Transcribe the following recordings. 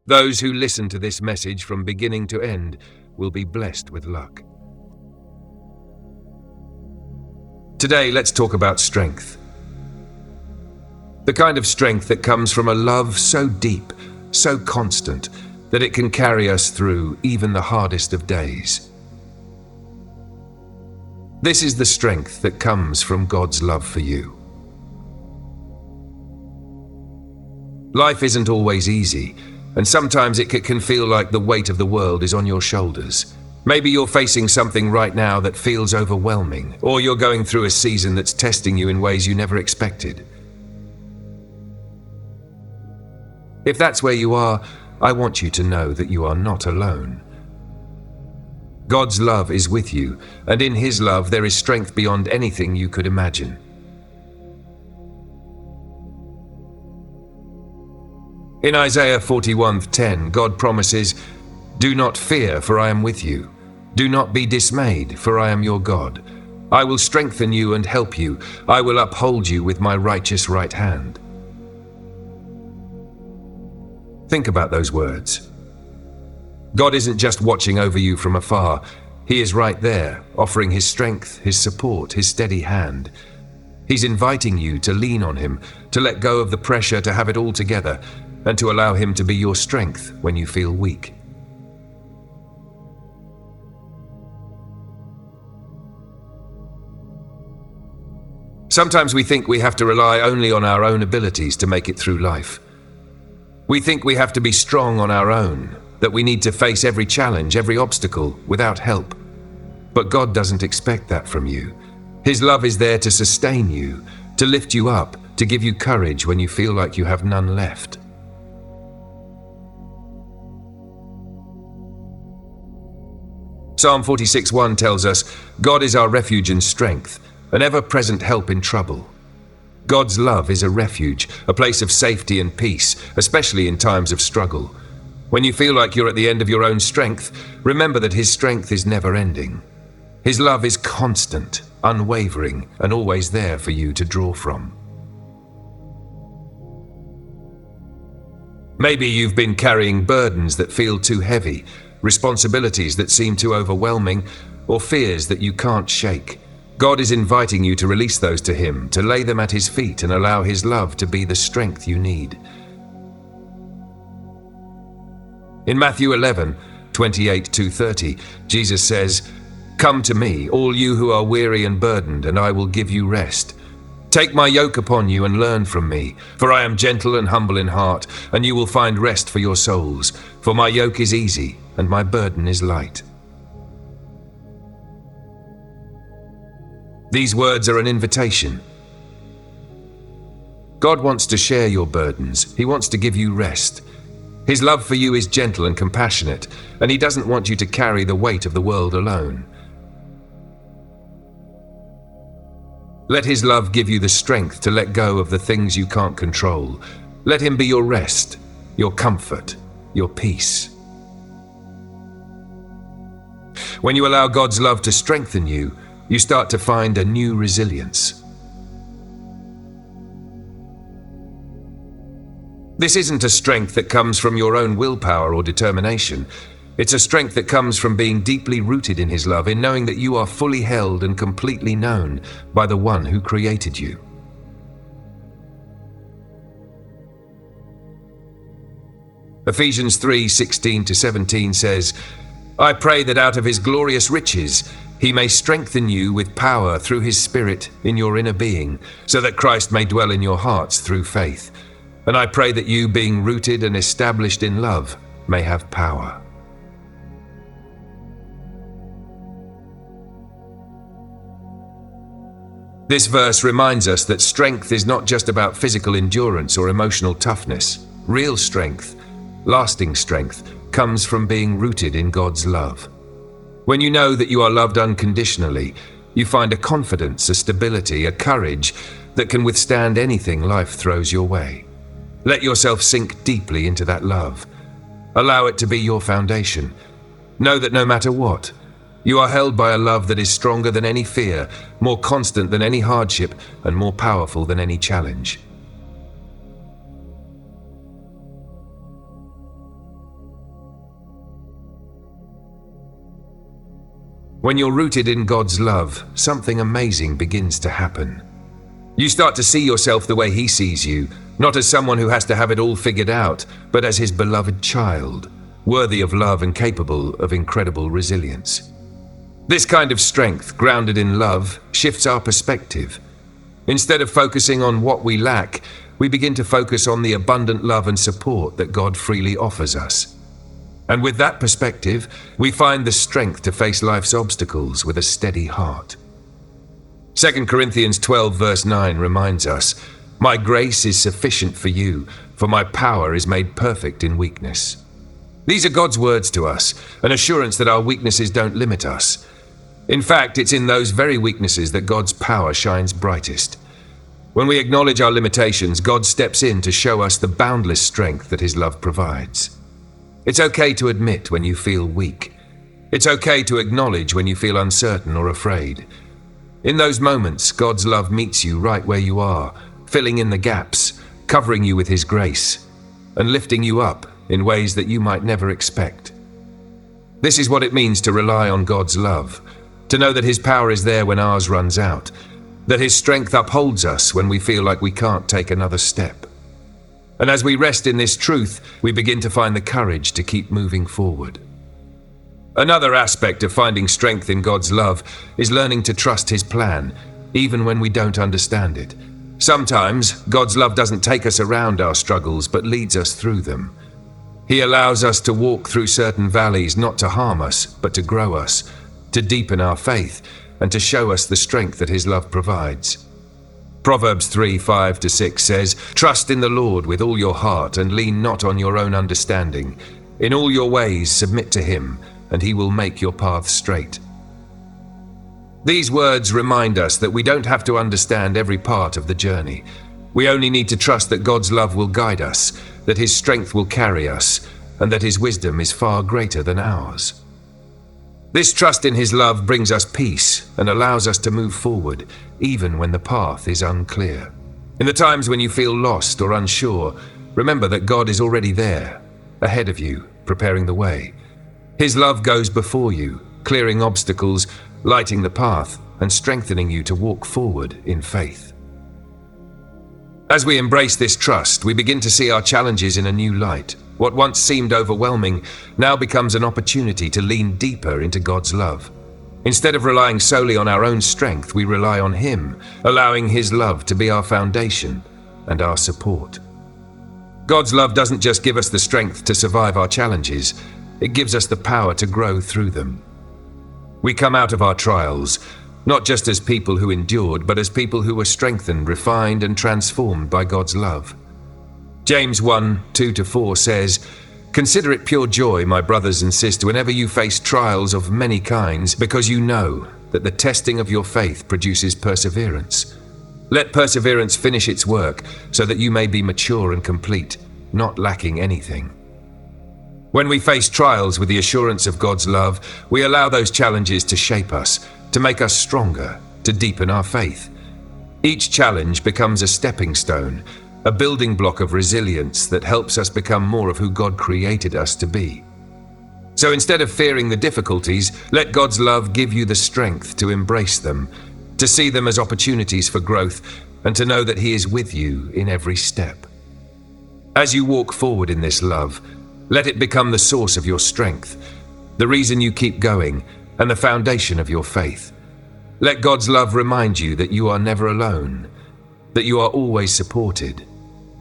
Those who listen to this message from beginning to end will be blessed with luck. Today, let's talk about strength. The kind of strength that comes from a love so deep, so constant, that it can carry us through even the hardest of days. This is the strength that comes from God's love for you. Life isn't always easy, and sometimes it can feel like the weight of the world is on your shoulders. Maybe you're facing something right now that feels overwhelming, or you're going through a season that's testing you in ways you never expected. If that's where you are, I want you to know that you are not alone. God's love is with you, and in His love there is strength beyond anything you could imagine. In Isaiah 41:10, God promises, "Do not fear, for I am with you. Do not be dismayed, for I am your God. I will strengthen you and help you. I will uphold you with my righteous right hand." Think about those words. God isn't just watching over you from afar. He is right there, offering His strength, His support, His steady hand. He's inviting you to lean on Him, to let go of the pressure to have it all together, and to allow Him to be your strength when you feel weak. Sometimes we think we have to rely only on our own abilities to make it through life. We think we have to be strong on our own, that we need to face every challenge, every obstacle, without help. But God doesn't expect that from you. His love is there to sustain you, to lift you up, to give you courage when you feel like you have none left. Psalm 46:1 tells us, "God is our refuge and strength, an ever-present help in trouble." God's love is a refuge, a place of safety and peace, especially in times of struggle. When you feel like you're at the end of your own strength, remember that His strength is never-ending. His love is constant, unwavering, and always there for you to draw from. Maybe you've been carrying burdens that feel too heavy, responsibilities that seem too overwhelming, or fears that you can't shake. God is inviting you to release those to Him, to lay them at His feet and allow His love to be the strength you need. In Matthew 11:28-30, Jesus says, "Come to me, all you who are weary and burdened, and I will give you rest. Take my yoke upon you and learn from me, for I am gentle and humble in heart, and you will find rest for your souls. For my yoke is easy and my burden is light." These words are an invitation. God wants to share your burdens. He wants to give you rest. His love for you is gentle and compassionate, and He doesn't want you to carry the weight of the world alone. Let His love give you the strength to let go of the things you can't control. Let Him be your rest, your comfort, your peace. When you allow God's love to strengthen you, you start to find a new resilience. This isn't a strength that comes from your own willpower or determination. It's a strength that comes from being deeply rooted in His love, in knowing that you are fully held and completely known by the One who created you. Ephesians 3:16-17 says, "I pray that out of His glorious riches He may strengthen you with power through His Spirit in your inner being, so that Christ may dwell in your hearts through faith. And I pray that you, being rooted and established in love, may have power." This verse reminds us that strength is not just about physical endurance or emotional toughness. Real strength, lasting strength, comes from being rooted in God's love. When you know that you are loved unconditionally, you find a confidence, a stability, a courage that can withstand anything life throws your way. Let yourself sink deeply into that love. Allow it to be your foundation. Know that no matter what, you are held by a love that is stronger than any fear, more constant than any hardship, and more powerful than any challenge. When you're rooted in God's love, something amazing begins to happen. You start to see yourself the way He sees you, not as someone who has to have it all figured out, but as His beloved child, worthy of love and capable of incredible resilience. This kind of strength, grounded in love, shifts our perspective. Instead of focusing on what we lack, we begin to focus on the abundant love and support that God freely offers us. And with that perspective, we find the strength to face life's obstacles with a steady heart. 2 Corinthians 12 verse 9 reminds us, "My grace is sufficient for you, for my power is made perfect in weakness." These are God's words to us, an assurance that our weaknesses don't limit us. In fact, it's in those very weaknesses that God's power shines brightest. When we acknowledge our limitations, God steps in to show us the boundless strength that His love provides. It's okay to admit when you feel weak. It's okay to acknowledge when you feel uncertain or afraid. In those moments, God's love meets you right where you are, filling in the gaps, covering you with His grace, and lifting you up in ways that you might never expect. This is what it means to rely on God's love, to know that His power is there when ours runs out, that His strength upholds us when we feel like we can't take another step. And as we rest in this truth, we begin to find the courage to keep moving forward. Another aspect of finding strength in God's love is learning to trust His plan, even when we don't understand it. Sometimes, God's love doesn't take us around our struggles, but leads us through them. He allows us to walk through certain valleys not to harm us, but to grow us, to deepen our faith, and to show us the strength that His love provides. Proverbs 3:5-6 says, "Trust in the Lord with all your heart and lean not on your own understanding. In all your ways submit to Him, and He will make your path straight." These words remind us that we don't have to understand every part of the journey. We only need to trust that God's love will guide us, that His strength will carry us, and that His wisdom is far greater than ours. This trust in His love brings us peace and allows us to move forward, even when the path is unclear. In the times when you feel lost or unsure, remember that God is already there, ahead of you, preparing the way. His love goes before you, clearing obstacles, lighting the path, and strengthening you to walk forward in faith. As we embrace this trust, we begin to see our challenges in a new light. What once seemed overwhelming now becomes an opportunity to lean deeper into God's love. Instead of relying solely on our own strength, we rely on Him, allowing His love to be our foundation and our support. God's love doesn't just give us the strength to survive our challenges, it gives us the power to grow through them. We come out of our trials, not just as people who endured, but as people who were strengthened, refined, and transformed by God's love. James 1:2-4 says, "Consider it pure joy, my brothers and sisters, whenever you face trials of many kinds, because you know that the testing of your faith produces perseverance. Let perseverance finish its work, so that you may be mature and complete, not lacking anything." When we face trials with the assurance of God's love, we allow those challenges to shape us, to make us stronger, to deepen our faith. Each challenge becomes a stepping stone, a building block of resilience that helps us become more of who God created us to be. So instead of fearing the difficulties, let God's love give you the strength to embrace them, to see them as opportunities for growth, and to know that He is with you in every step. As you walk forward in this love, let it become the source of your strength, the reason you keep going, and the foundation of your faith. Let God's love remind you that you are never alone, that you are always supported,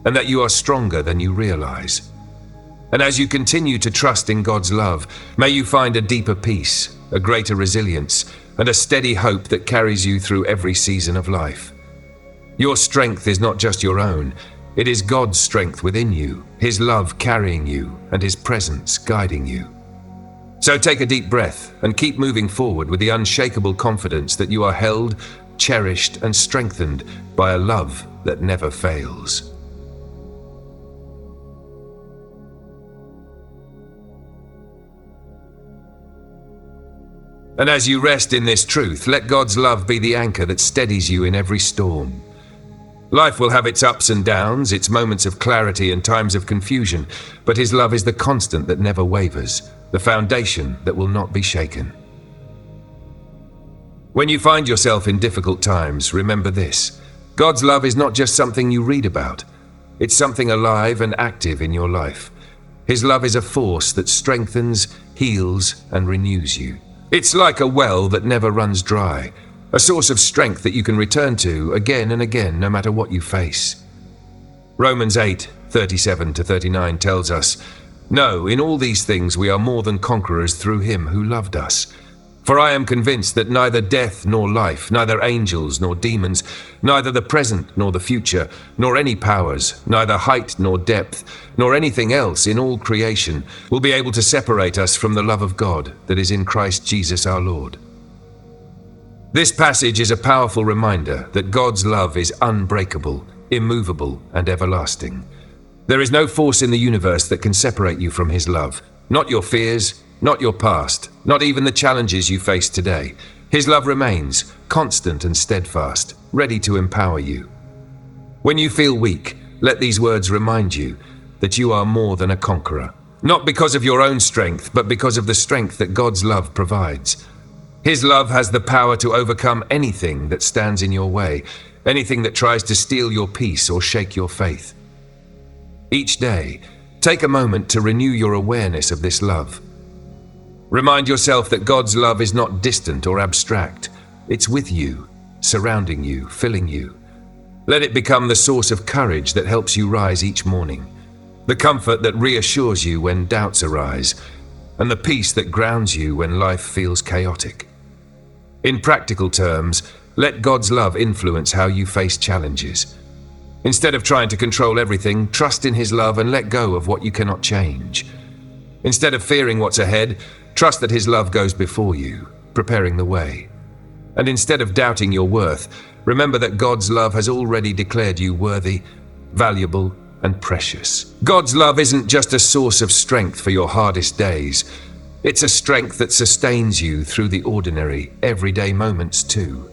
and that you are stronger than you realize. And as you continue to trust in God's love, may you find a deeper peace, a greater resilience, and a steady hope that carries you through every season of life. Your strength is not just your own, it is God's strength within you, His love carrying you, and His presence guiding you. So take a deep breath and keep moving forward with the unshakable confidence that you are held, cherished, and strengthened by a love that never fails. And as you rest in this truth, let God's love be the anchor that steadies you in every storm. Life will have its ups and downs, its moments of clarity and times of confusion, but His love is the constant that never wavers, the foundation that will not be shaken. When you find yourself in difficult times, remember this: God's love is not just something you read about. It's something alive and active in your life. His love is a force that strengthens, heals, and renews you. It's like a well that never runs dry, a source of strength that you can return to again and again, no matter what you face. Romans 8:37-39 tells us, "No, in all these things we are more than conquerors through him who loved us. For I am convinced that neither death nor life, neither angels nor demons, neither the present nor the future, nor any powers, neither height nor depth, nor anything else in all creation will be able to separate us from the love of God that is in Christ Jesus our Lord." This passage is a powerful reminder that God's love is unbreakable, immovable, and everlasting. There is no force in the universe that can separate you from his love. Not your fears, not your past, not even the challenges you face today. His love remains constant and steadfast, ready to empower you. When you feel weak, let these words remind you that you are more than a conqueror. Not because of your own strength, but because of the strength that God's love provides. His love has the power to overcome anything that stands in your way, anything that tries to steal your peace or shake your faith. Each day, take a moment to renew your awareness of this love. Remind yourself that God's love is not distant or abstract. It's with you, surrounding you, filling you. Let it become the source of courage that helps you rise each morning, the comfort that reassures you when doubts arise, and the peace that grounds you when life feels chaotic. In practical terms, let God's love influence how you face challenges. Instead of trying to control everything, trust in his love and let go of what you cannot change. Instead of fearing what's ahead, trust that his love goes before you, preparing the way. And instead of doubting your worth, remember that God's love has already declared you worthy, valuable, and precious. God's love isn't just a source of strength for your hardest days. It's a strength that sustains you through the ordinary, everyday moments too.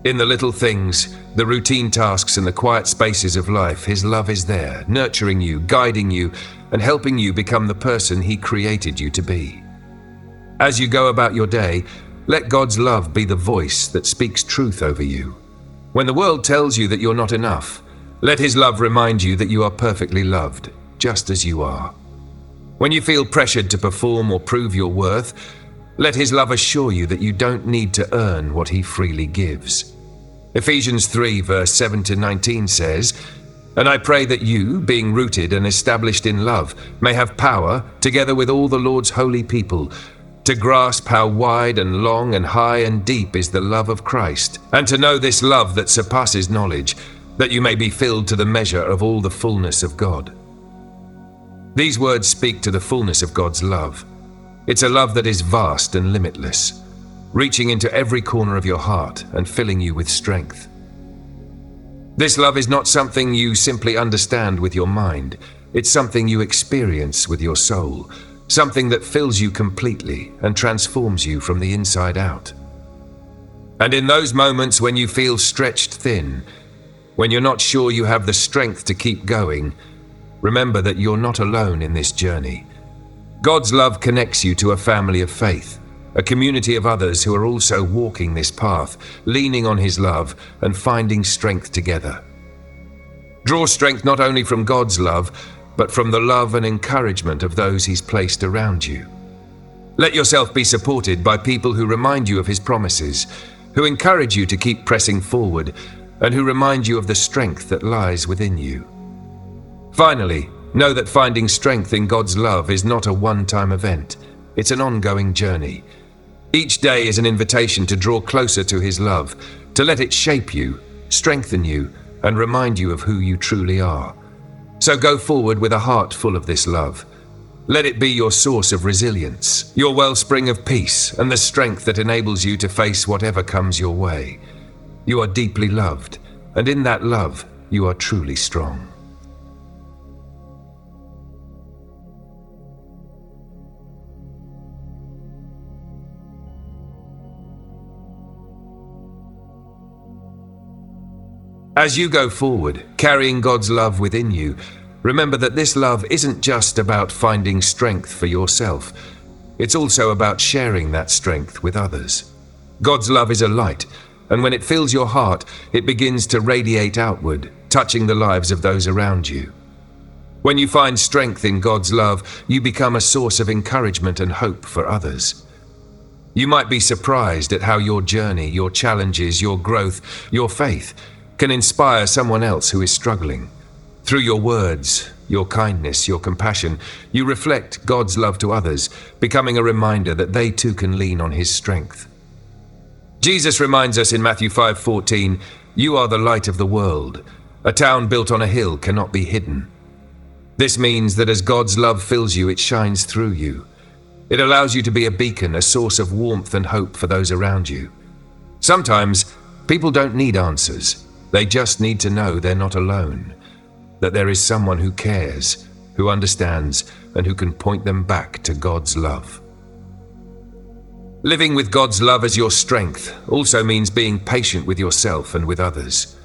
In the little things, the routine tasks and the quiet spaces of life, his love is there, nurturing you, guiding you, and helping you become the person he created you to be. As you go about your day, let God's love be the voice that speaks truth over you. When the world tells you that you're not enough, let his love remind you that you are perfectly loved, just as you are. When you feel pressured to perform or prove your worth, let his love assure you that you don't need to earn what he freely gives. Ephesians 3:7-19 says, "And I pray that you, being rooted and established in love, may have power, together with all the Lord's holy people, to grasp how wide and long and high and deep is the love of Christ, and to know this love that surpasses knowledge, that you may be filled to the measure of all the fullness of God." These words speak to the fullness of God's love. It's a love that is vast and limitless, reaching into every corner of your heart and filling you with strength. This love is not something you simply understand with your mind. It's something you experience with your soul, something that fills you completely and transforms you from the inside out. And in those moments when you feel stretched thin, when you're not sure you have the strength to keep going, remember that you're not alone in this journey. God's love connects you to a family of faith, a community of others who are also walking this path, leaning on his love and finding strength together. Draw strength not only from God's love, but from the love and encouragement of those he's placed around you. Let yourself be supported by people who remind you of his promises, who encourage you to keep pressing forward, and who remind you of the strength that lies within you. Finally, know that finding strength in God's love is not a one-time event. It's an ongoing journey. Each day is an invitation to draw closer to his love, to let it shape you, strengthen you, and remind you of who you truly are. So go forward with a heart full of this love. Let it be your source of resilience, your wellspring of peace, and the strength that enables you to face whatever comes your way. You are deeply loved, and in that love, you are truly strong. As you go forward, carrying God's love within you, remember that this love isn't just about finding strength for yourself. It's also about sharing that strength with others. God's love is a light, and when it fills your heart, it begins to radiate outward, touching the lives of those around you. When you find strength in God's love, you become a source of encouragement and hope for others. You might be surprised at how your journey, your challenges, your growth, your faith can inspire someone else who is struggling. Through your words, your kindness, your compassion, you reflect God's love to others, becoming a reminder that they too can lean on His strength. Jesus reminds us in Matthew 5:14, "You are the light of the world. A town built on a hill cannot be hidden." This means that as God's love fills you, it shines through you. It allows you to be a beacon, a source of warmth and hope for those around you. Sometimes, people don't need answers. They just need to know they're not alone, that there is someone who cares, who understands, and who can point them back to God's love. Living with God's love as your strength also means being patient with yourself and with others.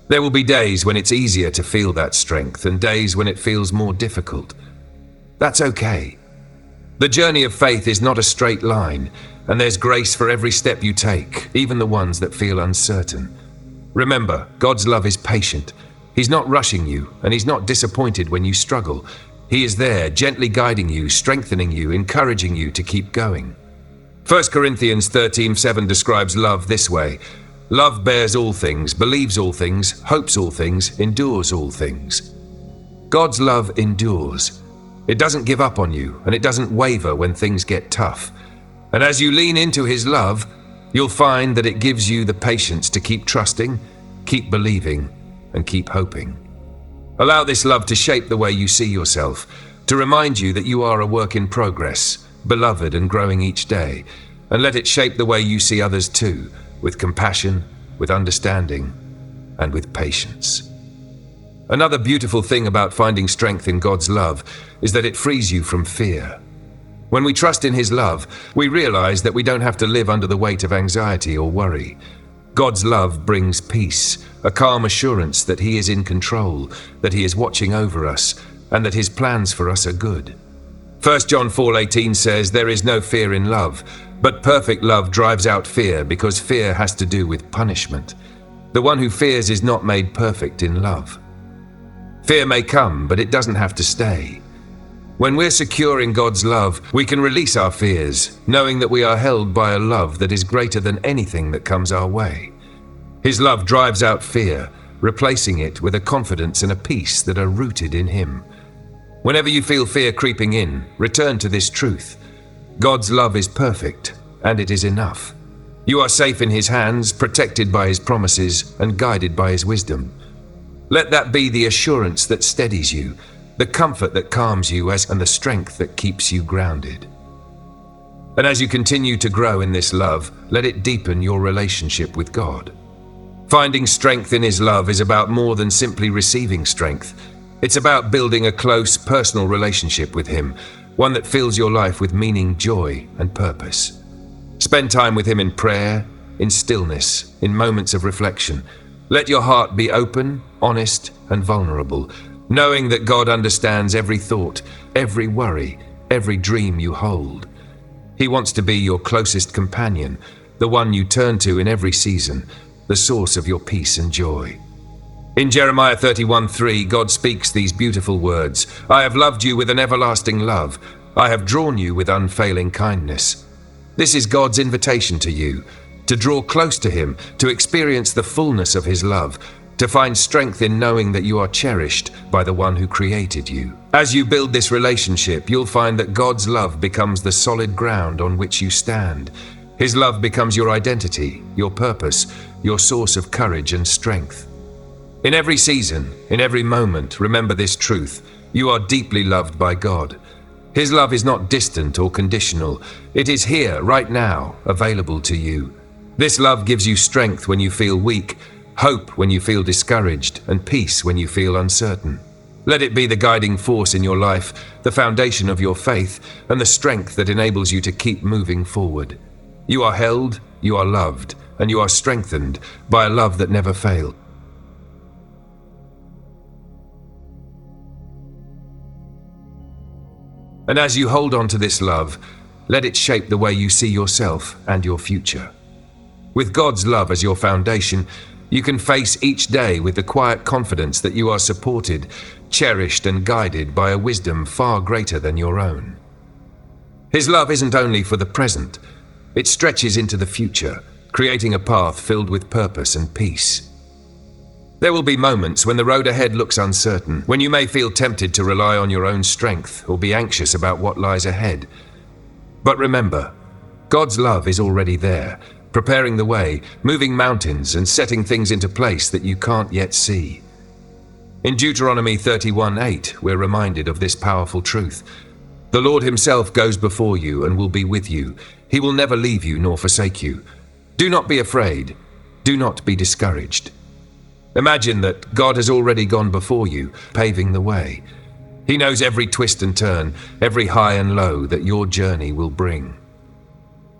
There will be days when it's easier to feel that strength and days when it feels more difficult. That's okay. The journey of faith is not a straight line, and there's grace for every step you take, even the ones that feel uncertain. Remember, God's love is patient. He's not rushing you, and He's not disappointed when you struggle. He is there, gently guiding you, strengthening you, encouraging you to keep going. 1 Corinthians 13:7 describes love this way: "Love bears all things, believes all things, hopes all things, endures all things." God's love endures. It doesn't give up on you, and it doesn't waver when things get tough. And as you lean into His love, you'll find that it gives you the patience to keep trusting, keep believing, and keep hoping. Allow this love to shape the way you see yourself, to remind you that you are a work in progress, beloved and growing each day, and let it shape the way you see others too, with compassion, with understanding, and with patience. Another beautiful thing about finding strength in God's love is that it frees you from fear. When we trust in His love, we realize that we don't have to live under the weight of anxiety or worry. God's love brings peace, a calm assurance that He is in control, that He is watching over us, and that His plans for us are good. 1 John 4:18 says, "There is no fear in love, but perfect love drives out fear, because fear has to do with punishment. The one who fears is not made perfect in love." Fear may come, but it doesn't have to stay. When we're secure in God's love, we can release our fears, knowing that we are held by a love that is greater than anything that comes our way. His love drives out fear, replacing it with a confidence and a peace that are rooted in Him. Whenever you feel fear creeping in, return to this truth. God's love is perfect, and it is enough. You are safe in His hands, protected by His promises, and guided by His wisdom. Let that be the assurance that steadies you, the comfort that calms you, and the strength that keeps you grounded. And as you continue to grow in this love, let it deepen your relationship with God. Finding strength in His love is about more than simply receiving strength. It's about building a close, personal relationship with Him, one that fills your life with meaning, joy, and purpose. Spend time with Him in prayer, in stillness, in moments of reflection. Let your heart be open, honest, and vulnerable, knowing that God understands every thought, every worry, every dream you hold. He wants to be your closest companion, the one you turn to in every season, the source of your peace and joy. In Jeremiah 31:3, God speaks these beautiful words: "I have loved you with an everlasting love. I have drawn you with unfailing kindness." This is God's invitation to you, to draw close to Him, to experience the fullness of His love, to find strength in knowing that you are cherished by the one who created you. As you build this relationship, you'll find that God's love becomes the solid ground on which you stand. His love becomes your identity, your purpose, your source of courage and strength. In every season, in every moment, remember this truth: you are deeply loved by God. His love is not distant or conditional. It is here, right now, available to you. This love gives you strength when you feel weak, hope when you feel discouraged, and peace when you feel uncertain. Let it be the guiding force in your life, the foundation of your faith, and the strength that enables you to keep moving forward. You are held, you are loved, and you are strengthened by a love that never fails. And as you hold on to this love, let it shape the way you see yourself and your future. With God's love as your foundation, you can face each day with the quiet confidence that you are supported, cherished, and guided by a wisdom far greater than your own. His love isn't only for the present, it stretches into the future, creating a path filled with purpose and peace. There will be moments when the road ahead looks uncertain, when you may feel tempted to rely on your own strength or be anxious about what lies ahead. But remember, God's love is already there, preparing the way, moving mountains, and setting things into place that you can't yet see. In Deuteronomy 31:8, we're reminded of this powerful truth. The Lord himself goes before you and will be with you. He will never leave you nor forsake you. Do not be afraid. Do not be discouraged. Imagine that God has already gone before you, paving the way. He knows every twist and turn, every high and low that your journey will bring.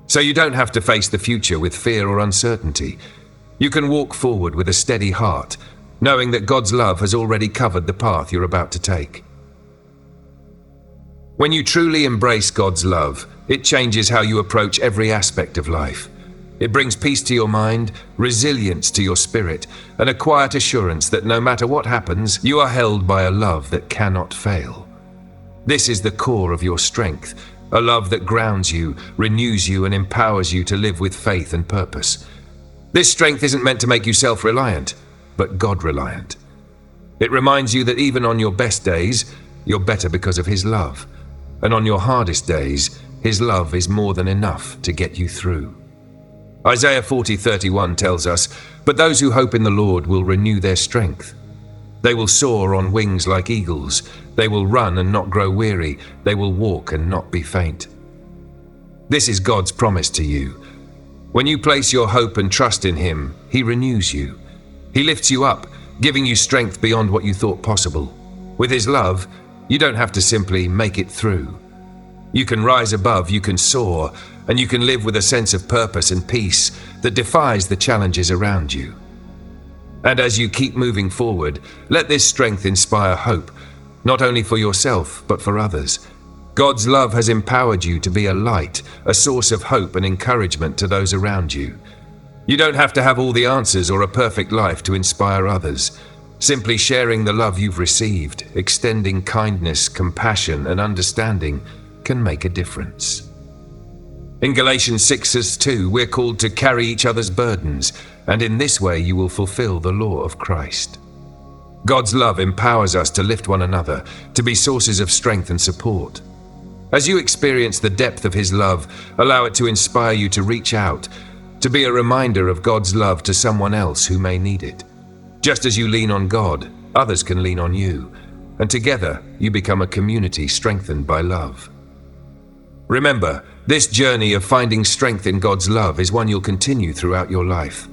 So you don't have to face the future with fear or uncertainty. You can walk forward with a steady heart, knowing that God's love has already covered the path you're about to take. When you truly embrace God's love, it changes how you approach every aspect of life. It brings peace to your mind, resilience to your spirit, and a quiet assurance that no matter what happens, you are held by a love that cannot fail. This is the core of your strength, a love that grounds you, renews you, and empowers you to live with faith and purpose. This strength isn't meant to make you self-reliant, but God-reliant. It reminds you that even on your best days, you're better because of His love. And on your hardest days, His love is more than enough to get you through. Isaiah 40:31 tells us, "But those who hope in the Lord will renew their strength. They will soar on wings like eagles. They will run and not grow weary. They will walk and not be faint." This is God's promise to you. When you place your hope and trust in Him, He renews you. He lifts you up, giving you strength beyond what you thought possible. With His love, you don't have to simply make it through. You can rise above, you can soar, and you can live with a sense of purpose and peace that defies the challenges around you. And as you keep moving forward, let this strength inspire hope, not only for yourself, but for others. God's love has empowered you to be a light, a source of hope and encouragement to those around you. You don't have to have all the answers or a perfect life to inspire others. Simply sharing the love you've received, extending kindness, compassion, and understanding can make a difference. In Galatians 6:2, we're called to carry each other's burdens, and in this way you will fulfill the law of Christ. God's love empowers us to lift one another, to be sources of strength and support. As you experience the depth of His love, allow it to inspire you to reach out, to be a reminder of God's love to someone else who may need it. Just as you lean on God, others can lean on you, and together you become a community strengthened by love. Remember, this journey of finding strength in God's love is one you'll continue throughout your life.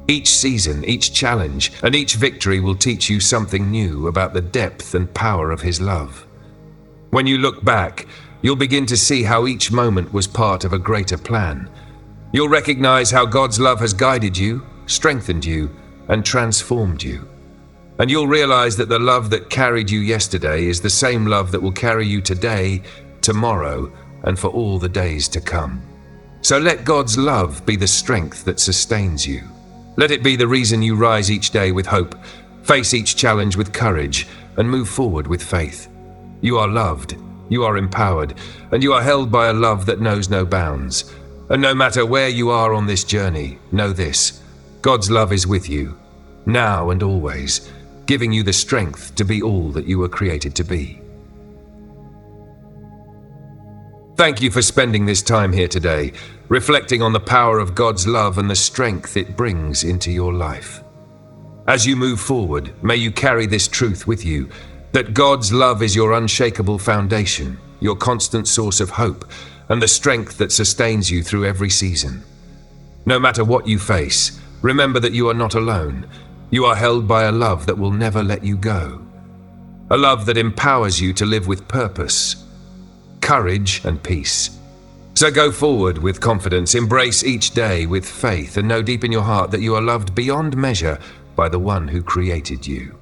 Each season, each challenge, and each victory will teach you something new about the depth and power of His love. When you look back, you'll begin to see how each moment was part of a greater plan. You'll recognize how God's love has guided you, strengthened you, and transformed you. And you'll realize that the love that carried you yesterday is the same love that will carry you today, tomorrow, and for all the days to come. So let God's love be the strength that sustains you. Let it be the reason you rise each day with hope, face each challenge with courage, and move forward with faith. You are loved, you are empowered, and you are held by a love that knows no bounds. And no matter where you are on this journey, know this: God's love is with you, now and always, giving you the strength to be all that you were created to be. Thank you for spending this time here today, reflecting on the power of God's love and the strength it brings into your life. As you move forward, may you carry this truth with you, that God's love is your unshakable foundation, your constant source of hope, and the strength that sustains you through every season. No matter what you face, remember that you are not alone. You are held by a love that will never let you go. A love that empowers you to live with purpose, courage, and peace. So go forward with confidence, embrace each day with faith, and know deep in your heart that you are loved beyond measure by the one who created you.